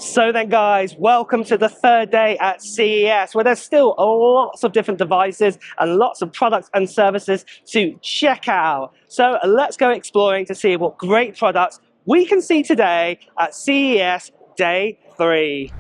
So then guys, welcome to the third day at CES, where there's still lots of different devices and lots of products and services to check out. So let's go exploring to see what great products we can see today at CES Day 3.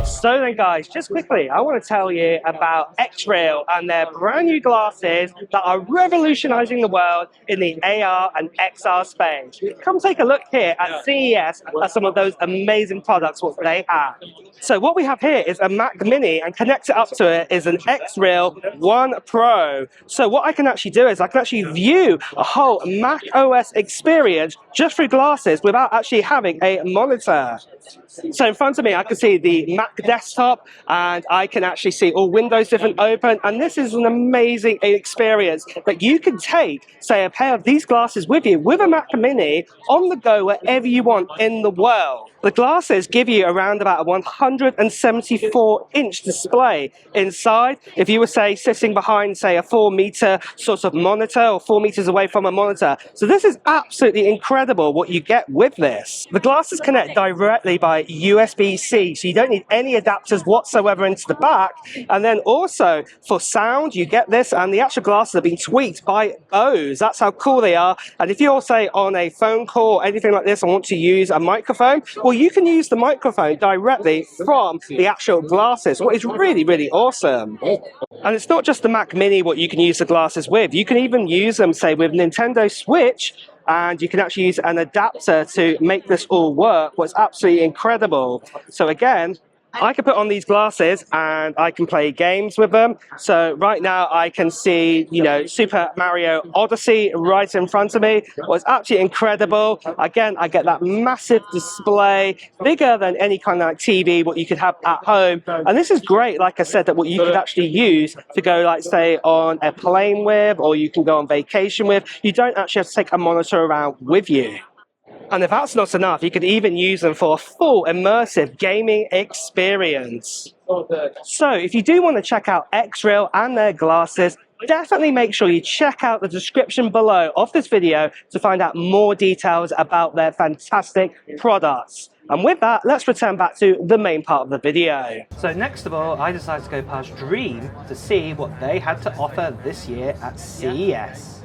So then guys, just quickly, I want to tell you about Xreal and their brand new glasses that are revolutionizing the world in the AR and XR space. Come take a look here at CES at some of those amazing products what they have. So what we have here is a Mac Mini, and connected up to it is an Xreal One Pro. So what I can actually do is I can actually view a whole Mac OS experience just through glasses without actually having a monitor. So in front of me, I can see the Mac desktop, and I can actually see all windows different open. And this is an amazing experience that you can take, say, a pair of these glasses with you with a Mac Mini on the go wherever you want in the world. The glasses give you around about a 174-inch display inside. If you were, say, sitting behind, say, a 4-meter sort of monitor or 4 meters away from a monitor. So this is absolutely incredible what you get with this. The glasses connect directly by USB-C, so you don't need any adapters whatsoever into the back. And then also for sound, you get this, and the actual glasses have been tweaked by Bose. That's how cool they are. And if you're, say, on a phone call or anything like this and want to use a microphone, well, you can use the microphone directly from the actual glasses, what is really, really awesome. And it's not just the Mac Mini what you can use the glasses with. You can even use them, say, with Nintendo Switch, and you can actually use an adapter to make this all work, what's absolutely incredible. So again, I can put on these glasses and I can play games with them. So right now I can see, Super Mario Odyssey right in front of me. What's absolutely incredible. Again, I get that massive display, bigger than any kind of like TV, what you could have at home. And this is great, like I said, that what you could actually use to go, like, say, on a plane with, or you can go on vacation with. You don't actually have to take a monitor around with you. And if that's not enough, you could even use them for a full immersive gaming experience. So if you do want to check out Xreal and their glasses, definitely make sure you check out the description below of this video to find out more details about their fantastic products. And with that, let's return back to the main part of the video. So next of all, I decided to go past Dreame to see what they had to offer this year at CES.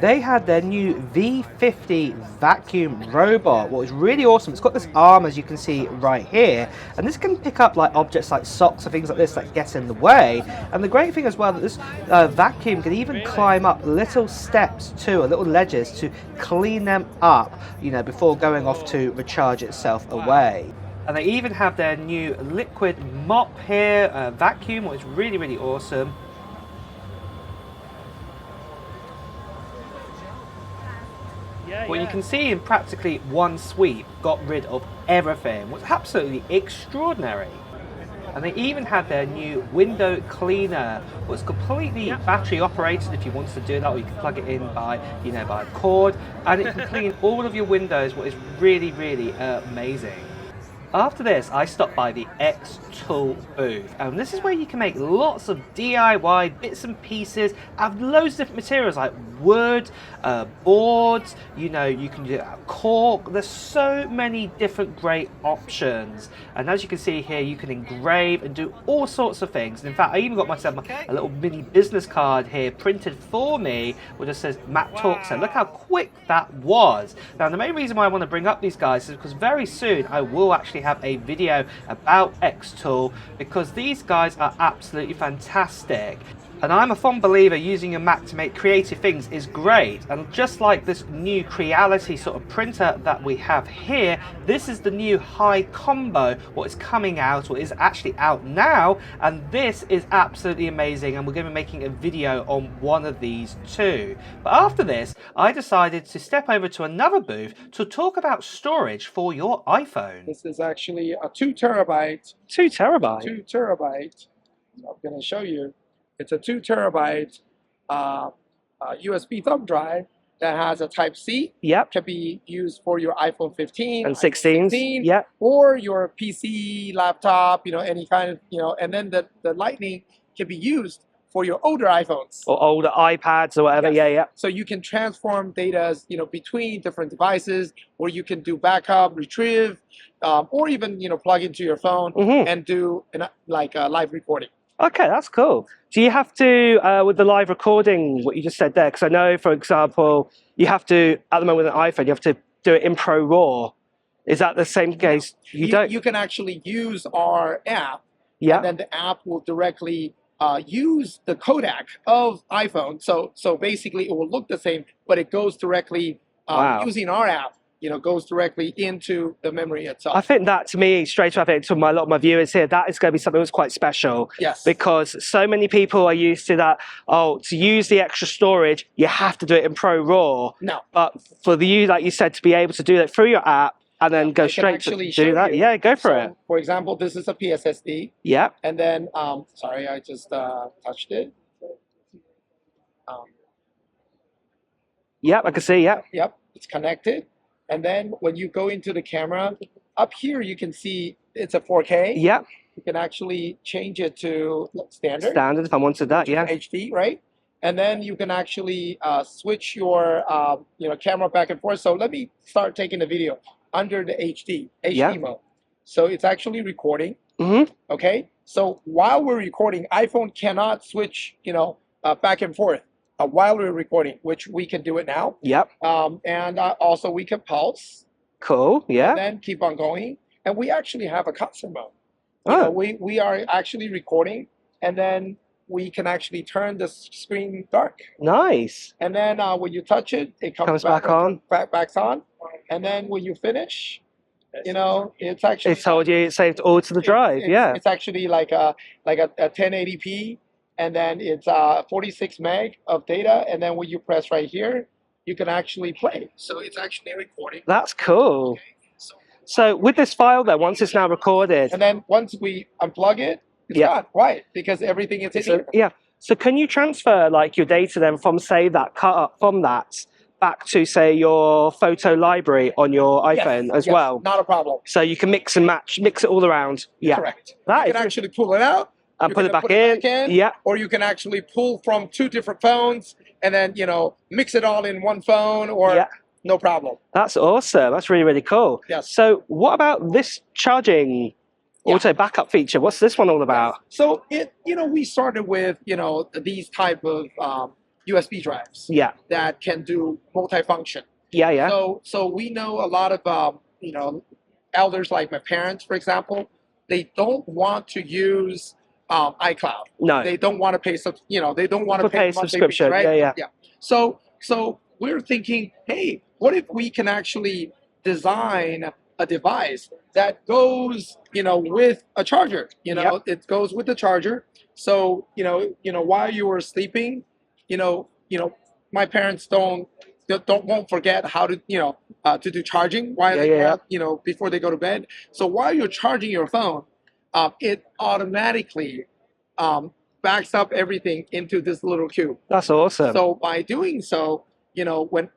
They had their new V50 vacuum robot, what is really awesome. It's got this arm, as you can see right here, and this can pick up like objects like socks or things like this that get in the way. And the great thing as well, that this vacuum can even climb up little steps too, or little ledges to clean them up, before going off to recharge itself away. And they even have their new liquid mop here, vacuum, which is really, really awesome. Well, you can see in practically one sweep got rid of everything. What's absolutely extraordinary. And they even had their new window cleaner, was completely battery operated if you wanted to do that, or you can plug it in by, by a cord, and it can clean all of your windows, what is really, really amazing. After this, I stopped by the X-Tool booth, and this is where you can make lots of DIY bits and pieces out of loads of different materials like wood, boards, you can do cork. There's so many different great options, and as you can see here, you can engrave and do all sorts of things. And in fact, I even got myself a little mini business card here printed for me, which just says Mac Talk. So look how quick that was. Now, the main reason why I want to bring up these guys is because very soon I will actually have a video about X-Tool, because these guys are absolutely fantastic. And I'm a fond believer using your Mac to make creative things is great. And just like this new Creality sort of printer that we have here, this is the new High Combo, what is coming out, or is actually out now. And this is absolutely amazing. And we're going to be making a video on one of these too. But after this, I decided to step over to another booth to talk about storage for your iPhone. This is actually a 2 terabyte. 2 terabyte? 2 terabyte. I'm going to show you. It's a 2 terabyte USB thumb drive that has a Type C. Yep. Can be used for your iPhone 15 And iPhone 16s. 16, Yep. or your PC, laptop, any kind of, and then the Lightning can be used for your older iPhones. Or older iPads or whatever. Yes. Yeah, yeah. So you can transform data, between different devices, or you can do backup, retrieve, or even, plug into your phone and do like live recording. Okay, that's cool. Do you have to, with the live recording, what you just said there, because I know, for example, you have to, at the moment with an iPhone, you have to do it in Pro Raw. Is that the same case? You don't? You can actually use our app, Yeah. and then the app will directly use the codec of iPhone. So basically, it will look the same, but it goes directly using our app. Goes directly into the memory itself. I think that, to me, straight away, to a lot of my viewers here, that is going to be something that's quite special. Yes. Because so many people are used to that, to use the extra storage, you have to do it in Pro Raw. No. But for you, like you said, to be able to do that through your app and then go straight to do that, yeah, go for it. For example, this is a PSSD. Yeah. And then, sorry, I just touched it. Yep, I can see, yeah. Yep, it's connected. And then when you go into the camera, up here you can see it's a 4K. Yeah. You can actually change it to standard. Standard, if I wanted that, yeah. HD, right? And then you can actually switch your camera back and forth. So let me start taking the video under the HD mode. So it's actually recording. Okay. So while we're recording, iPhone cannot switch, back and forth. While we're recording, which we can do it now. Yep. And also we can pulse. Cool. Yeah. And then keep on going. And we actually have a concert mode. We are actually recording, and then we can actually turn the screen dark. Nice. And then when you touch it, it comes back on. Back on. And then when you finish, it's actually. It told you it saved all to the drive. It's actually like a 1080p. And then it's 46 meg of data, and then when you press right here, you can actually play. So it's actually recording. That's cool. Okay. So with this file there, once it's now recorded, and then once we unplug it, it's gone. Why? Because everything is in here. Yeah. So can you transfer like your data then from, say, that cut up from that back to, say, your photo library on your iPhone as well? Not a problem. So you can mix and match, mix it all around. Yeah. Correct. You can actually pull it out. And put it back in. Yeah. Or you can actually pull from 2 different phones and then, mix it all in one phone, or no problem. That's awesome. That's really, really cool. Yes. So what about this charging auto backup feature? What's this one all about? So we started with, these type of USB drives. Yeah. That can do multifunction. Yeah, yeah. So we know a lot of, elders like my parents, for example, they don't want to use iCloud. No, they don't want to pay. They don't want to pay subscription. Right? Yeah. So we're thinking, hey, what if we can actually design a device that goes, with a charger? It goes with the charger. So while you were sleeping, my parents won't forget how to to do charging while before they go to bed. So while you're charging your phone, it automatically backs up everything into this little cube. That's awesome. So by doing so, when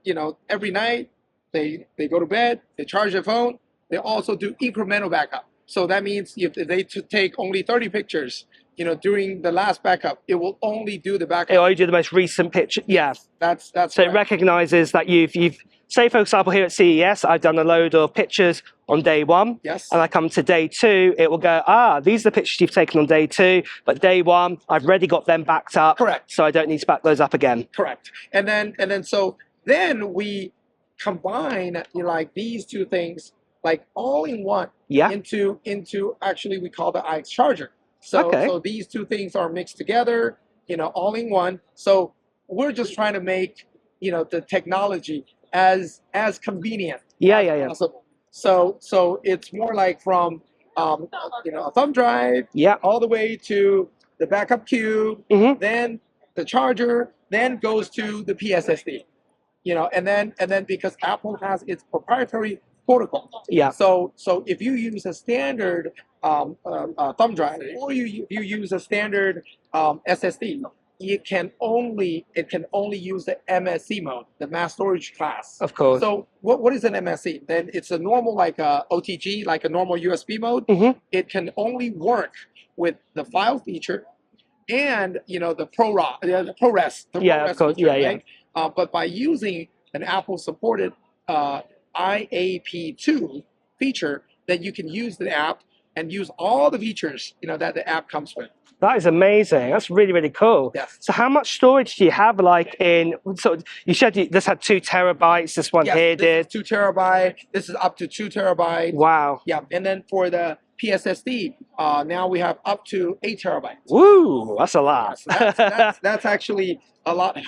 every night they go to bed, they charge their phone, they also do incremental backup. So that means if they take only 30 pictures, during the last backup, it will only do the backup. It only do the most recent picture. Yeah. That's so it recognizes that you've say, for example, here at CES, I've done a load of pictures on day 1. Yes. And I come to day 2, it will go, these are the pictures you've taken on day 2, but day 1, I've already got them backed up. Correct. So I don't need to back those up again. Correct. And then we combine like these 2 things, like all in one, into actually we call the iX charger. So these 2 things are mixed together, all in one. So we're just trying to make, the technology as convenient as possible. So it's more like from a thumb drive all the way to the backup cube, then the charger, then goes to the PSSD. And then because Apple has its proprietary protocol. Yeah. So if you use a standard thumb drive, or you use a standard SSD, it can only use the MSC mode, the mass storage class. Of course. So what is an MSC? Then it's a normal like a OTG, like a normal USB mode. It can only work with the file feature and the ProRes, the ProRes of course. feature, right? But by using an Apple supported IAP2 feature, then you can use the app and use all the features that the app comes with. That is amazing. That's really, really cool. Yes. So how much storage do you have like in, so you said this had 2 terabytes, this one here did? This is 2 terabyte, this is up to 2 terabytes. Wow. Yeah, and then for the PSSD, now we have up to 8 terabytes. Woo, that's a lot. That's actually a lot of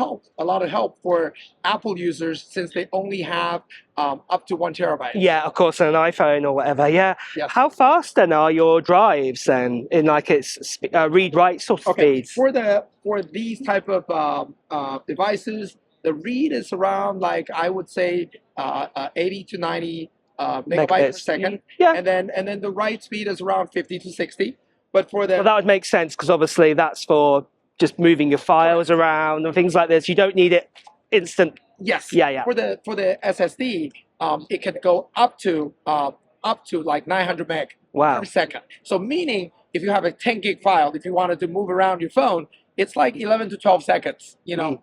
help for Apple users since they only have up to 1 terabyte. Yeah, of course, on an iPhone or whatever. Yeah. Yes. How fast then are your drives then in like its read-write sort of speeds? For these type of devices, the read is around like I would say 80 to 90 megabytes per second. Yeah. And then the write speed is around 50 to 60. But for the that would make sense because obviously that's for just moving your files around and things like this. You don't need it instant. Yes. Yeah. For the SSD, it can go up to like 900 meg per second. So meaning if you have a 10 gig file, if you wanted to move around your phone, it's like 11 to 12 seconds,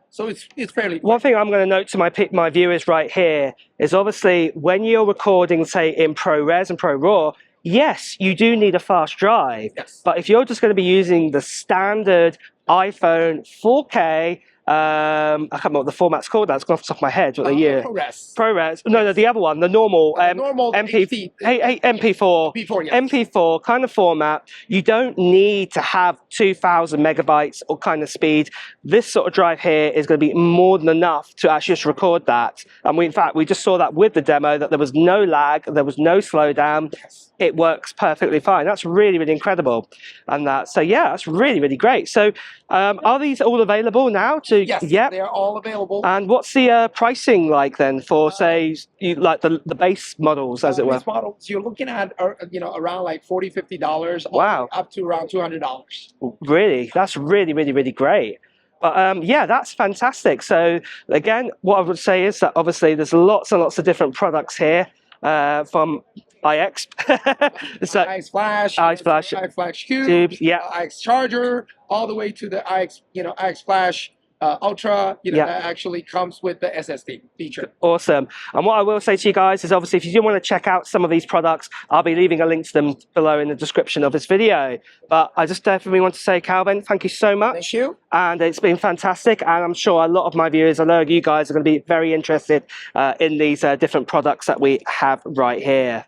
So it's fairly quick. One thing I'm going to note to my viewers right here is obviously when you're recording, say, in ProRes and ProRAW, yes, you do need a fast drive. Yes. But if you're just going to be using the standard iPhone 4K, I can't remember what the format's called. That's gone off the top of my head. What the year? ProRes. ProRes. No, the other one, the normal, normal MP4. MP4, yes. MP4 kind of format. You don't need to have 2,000 megabytes or kind of speed. This sort of drive here is going to be more than enough to actually just record that. And in fact, we just saw that with the demo that there was no lag, there was no slowdown. Yes. It works perfectly fine. That's really, really incredible. And so yeah, that's really, really great. So are these all available now? Yes, yep. They are all available. And what's the pricing like then for say like the base models, as it were? Base models, you're looking at around like $40, $50. Wow. Up to around $200. Really, that's really, really, really great. But yeah, that's fantastic. So again, what I would say is that obviously there's lots and lots of different products here from iX, so, iX Flash Cube, yeah, iX Charger, all the way to the iX, iX Flash Ultra, that actually comes with the SSD feature. Awesome. And what I will say to you guys is obviously if you do want to check out some of these products, I'll be leaving a link to them below in the description of this video. But I just definitely want to say, Calvin, thank you so much. Thank you. And it's been fantastic. And I'm sure a lot of my viewers, I know you guys are going to be very interested in these different products that we have right here.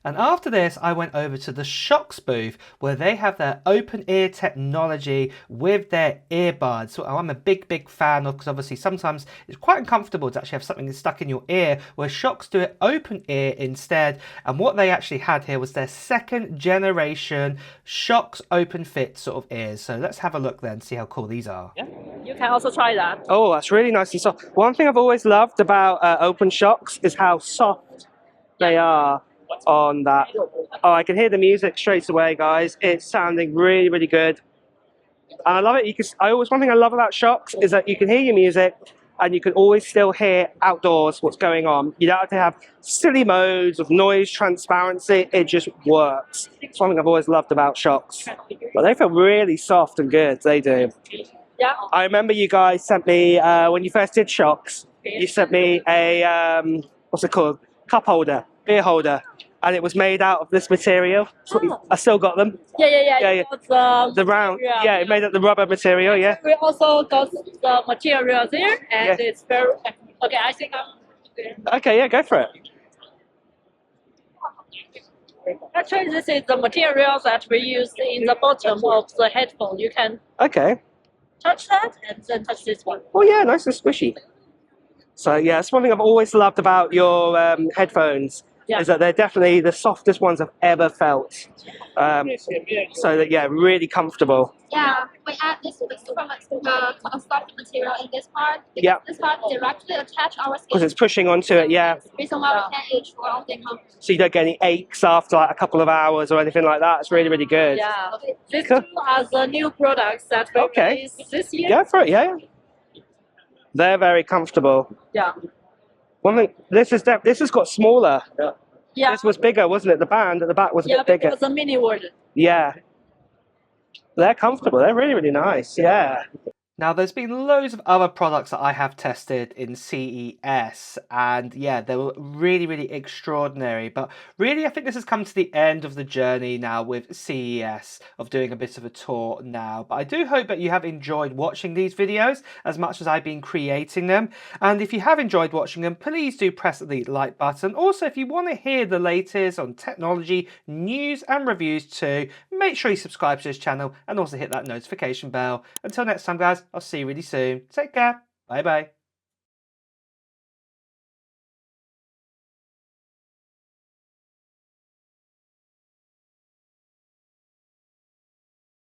And after this, I went over to the Shokz booth where they have their open ear technology with their earbuds. So I'm a big fan of, because obviously sometimes it's quite uncomfortable to actually have something stuck in your ear, where Shokz do it open ear instead. And what they actually had here was their 2nd generation Shokz open fit sort of ears. So let's have a look then, see how cool these are. Yeah, you can also try that. Oh, that's really nice and soft. One thing I've always loved about open Shokz is how soft they are on that. Oh, I can hear the music straight away, guys. It's sounding really, really good. And I love it. One thing I love about Shokz is that you can hear your music and you can always still hear outdoors what's going on. You don't have to have silly modes of noise, transparency. It just works. It's one thing I've always loved about Shokz. But they feel really soft and good. They do. Yeah. I remember you guys sent me, when you first did Shokz, you sent me a, what's it called? Cup holder, beer holder. And it was made out of this material. I still got them. Yeah. The round, yeah, it made out the rubber material, yeah. We also got the material there, and it's very, okay, I think okay, yeah, go for it. Actually, this is the material that we use in the bottom of the headphone. You can touch that and then touch this one. Oh yeah, nice and squishy. So yeah, it's one thing I've always loved about your headphones. is that they're definitely the softest ones I've ever felt. So that, yeah, really comfortable. Yeah, we add this super much soft material in this part. Yeah. This part directly attach our skin. Because it's pushing onto it, yeah. Reason why we can age for all the months. So you don't get any aches after like a couple of hours or anything like that. It's really, really good. Yeah. These two are the new products that we released this year. Yeah, for it, yeah. They're very comfortable. Yeah. One thing, this has got smaller. Yeah. This was bigger, wasn't it? The band at the back was a bit bigger. Yeah, it was a mini version. Yeah. They're comfortable. They're really, really nice. Yeah. Now, there's been loads of other products that I have tested in CES, and yeah, they were really, really extraordinary. But really, I think this has come to the end of the journey now with CES, of doing a bit of a tour now. But I do hope that you have enjoyed watching these videos as much as I've been creating them. And if you have enjoyed watching them, please do press the like button. Also, if you want to hear the latest on technology, news and reviews too, make sure you subscribe to this channel and also hit that notification bell. Until next time, guys, I'll see you really soon. Take care. Bye bye.